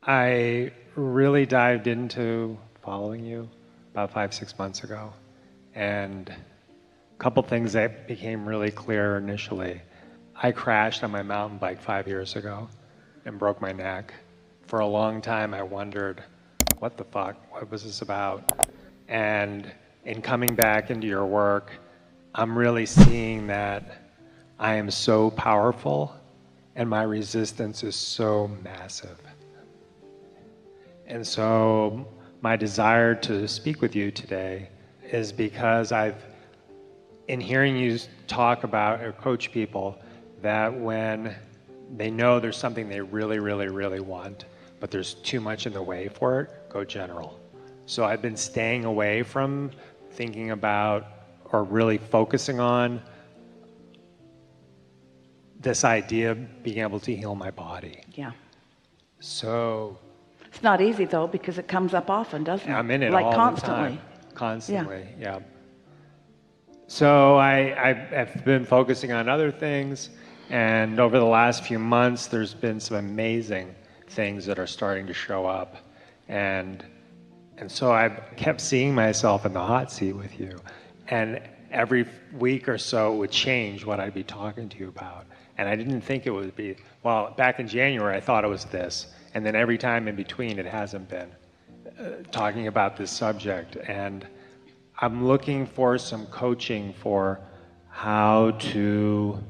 I really dived into following you about 5-6 months ago, and a couple things that became really clear initially. I crashed on my mountain bike 5 years ago and broke my neck. For a long time I wondered, what the fuck, what was this about? And in coming back into your work, I'm really seeing that I am so powerful and my resistance is so massive. And so my desire to speak with you today is because in hearing you talk about or coach people, that when they know there's something they really, really, really want, but there's too much in the way for it, go general. So I've been staying away from thinking about or really focusing on this idea of being able to heal my body. Yeah. So it's not easy though, because it comes up often, doesn't it? I'm in it like all constantly. the time. Constantly, yeah. So I've been focusing on other things, and over the last few months there's been some amazing things that are starting to show up, and so I've kept seeing myself in the hot seat with you, and every week or so it would change what I'd be talking to you about, and I didn't think it would be, well, back in January I thought it was this, and then every time in between it hasn't been talking about this subject. And I'm looking for some coaching for how to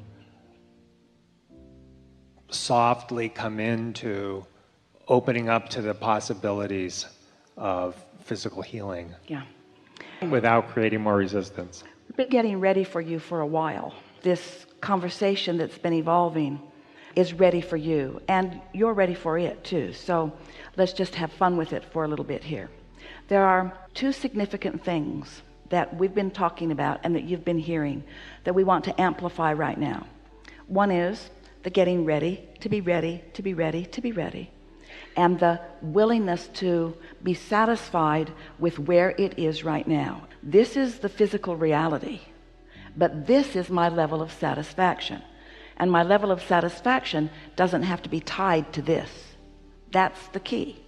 softly come into opening up to the possibilities of physical healing. Yeah. Without creating more resistance. I've been getting ready for you for a while. This conversation that's been evolving is ready for you, and you're ready for it too. So let's just have fun with it for a little bit here. There are two significant things that we've been talking about and that you've been hearing that we want to amplify right now. One is the getting ready, to be ready, to be ready, to be ready, and the willingness to be satisfied with where it is right now. This is the physical reality, but this is my level of satisfaction, and my level of satisfaction doesn't have to be tied to this. That's the key.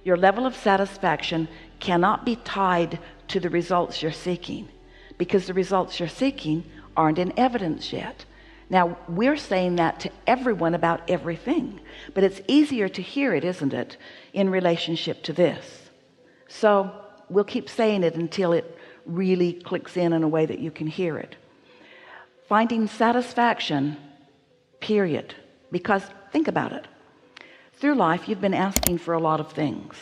Your level of satisfaction cannot be tied to the results you're seeking, because the results you're seeking aren't in evidence yet. Now, we're saying that to everyone about everything, but it's easier to hear it, isn't it, in relationship to this. So we'll keep saying it until it really clicks in a way that you can hear it. Finding satisfaction, period. Because think about it. Through life, you've been asking for a lot of things.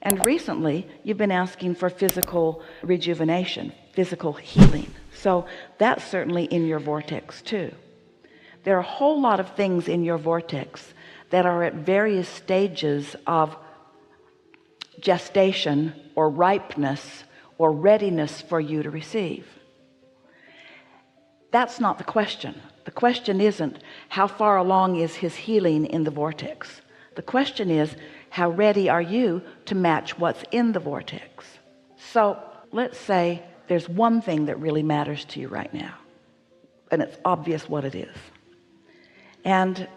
And recently, you've been asking for physical rejuvenation, physical healing. So that's certainly in your vortex too. There are a whole lot of things in your vortex that are at various stages of gestation or ripeness or readiness for you to receive. That's not the question. The question isn't how far along is his healing in the vortex. The question is, how ready are you to match what's in the vortex? So let's say there's one thing that really matters to you right now, and it's obvious what it is. And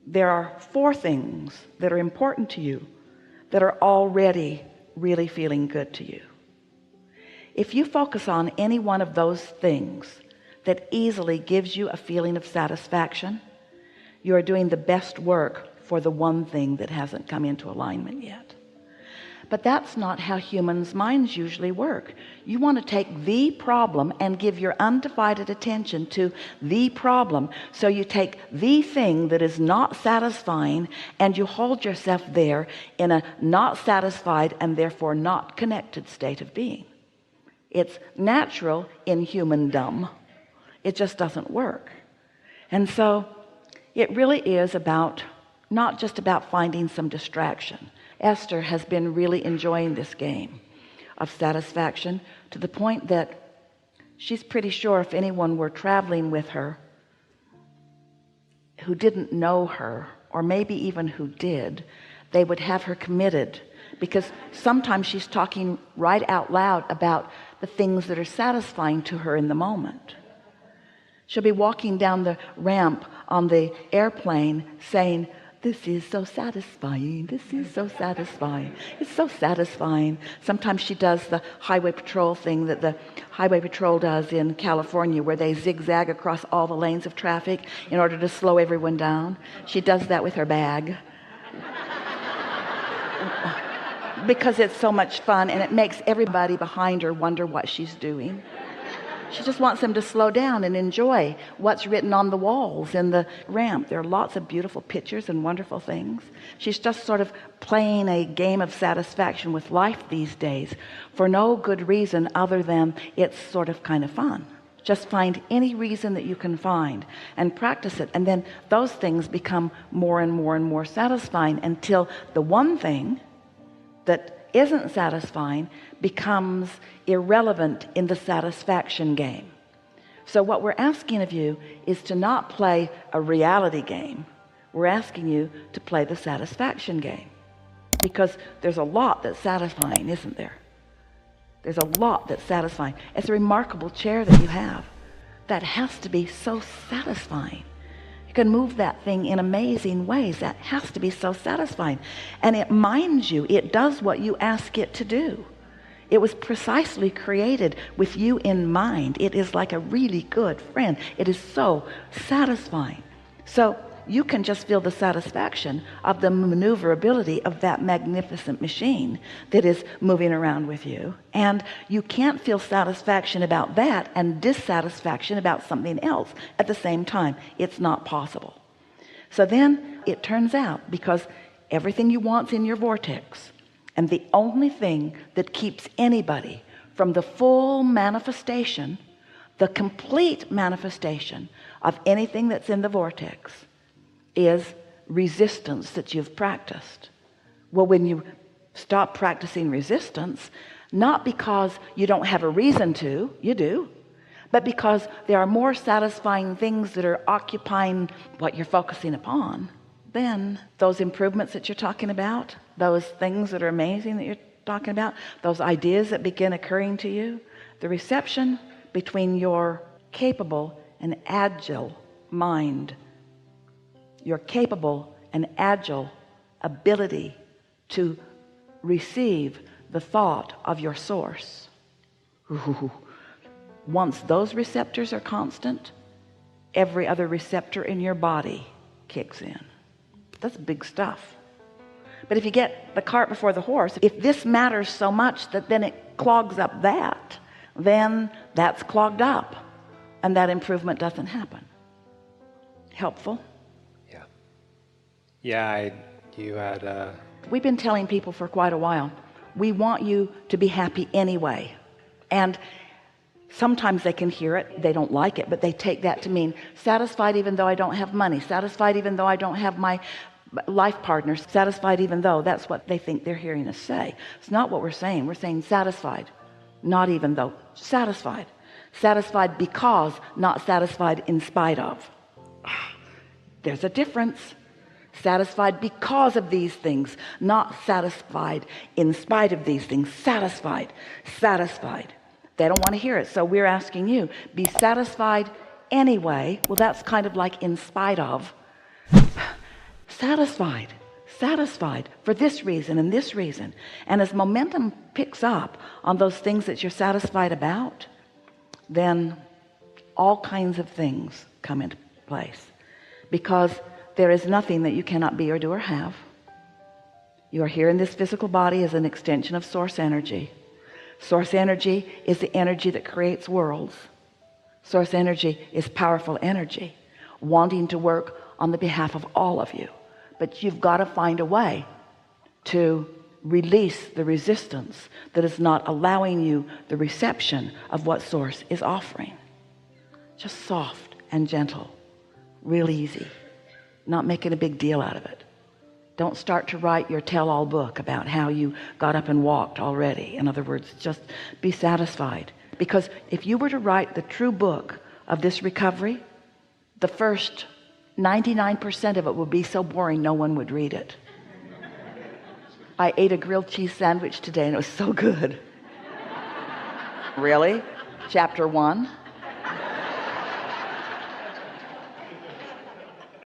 there are 4 things that are important to you that are already really feeling good to you. If you focus on any one of those things that easily gives you a feeling of satisfaction, you are doing the best work for the one thing that hasn't come into alignment yet. But that's not how humans' minds usually work. You want to take the problem and give your undivided attention to the problem. So you take the thing that is not satisfying and you hold yourself there in a not satisfied and therefore not connected state of being. It's natural in humandom. It just doesn't work. And so it really is about not just about finding some distraction. Esther has been really enjoying this game of satisfaction to the point that she's pretty sure if anyone were traveling with her who didn't know her, or maybe even who did, they would have her committed, because sometimes she's talking right out loud about the things that are satisfying to her in the moment. She'll be walking down the ramp on the airplane saying, This is so satisfying. This is so satisfying. It's so satisfying. Sometimes she does the highway patrol thing that the highway patrol does in California, where they zigzag across all the lanes of traffic in order to slow everyone down. She does that with her bag because it's so much fun, and it makes everybody behind her wonder what she's doing. She just wants them to slow down and enjoy what's written on the walls in the ramp. There are lots of beautiful pictures and wonderful things. She's just sort of playing a game of satisfaction with life these days for no good reason other than it's sort of kind of fun. Just find any reason that you can find and practice it, and then those things become more and more and more satisfying until the one thing that isn't satisfying becomes irrelevant in the satisfaction game. So what we're asking of you is to not play a reality game. We're asking you to play the satisfaction game, because there's a lot that's satisfying, isn't there? There's a lot that's satisfying. It's a remarkable chair that you have. That has to be so satisfying. You can move that thing in amazing ways. That has to be so satisfying. And it minds you. It does what you ask it to do. It was precisely created with you in mind. It is like a really good friend. It is so satisfying. So you can just feel the satisfaction of the maneuverability of that magnificent machine that is moving around with you. And you can't feel satisfaction about that and dissatisfaction about something else at the same time. It's not possible. So then it turns out, because everything you want's in your vortex, and the only thing that keeps anybody from the full manifestation, the complete manifestation of anything that's in the vortex, is resistance that you've practiced. Well, when you stop practicing resistance, not because you don't have a reason to, you do, but because there are more satisfying things that are occupying what you're focusing upon, then those improvements that you're talking about, those things that are amazing that you're talking about, those ideas that begin occurring to you, the reception between your capable and agile mind, your capable and agile ability to receive the thought of your source. Ooh. Once those receptors are constant, every other receptor in your body kicks in. That's big stuff. But if you get the cart before the horse, if this matters so much that then it clogs up that, then that's clogged up and that improvement doesn't happen. Helpful? Yeah, you had We've been telling people for quite a while, we want you to be happy anyway. And sometimes they can hear it, they don't like it, but they take that to mean satisfied even though I don't have money, satisfied even though I don't have my life partner, satisfied even though. That's what they think they're hearing us say. It's not what we're saying. We're saying satisfied, not even though. Satisfied. Satisfied because, not satisfied in spite of. There's a difference. Satisfied because of these things, not satisfied in spite of these things. Satisfied. They don't want to hear it, so we're asking you, be satisfied anyway. Well, that's kind of like in spite of. Satisfied for this reason and this reason. And as momentum picks up on those things that you're satisfied about, then all kinds of things come into place, because there is nothing that you cannot be or do or have. You are here in this physical body as an extension of source energy. Source energy is the energy that creates worlds. Source energy is powerful energy wanting to work on the behalf of all of you. But you've got to find a way to release the resistance that is not allowing you the reception of what source is offering. Just soft and gentle, real easy, not making a big deal out of it. Don't start to write your tell-all book about how you got up and walked already. In other words, just be satisfied. Because if you were to write the true book of this recovery, the first 99% of it would be so boring no one would read it. I ate a grilled cheese sandwich today and it was so good. Really? Chapter 1.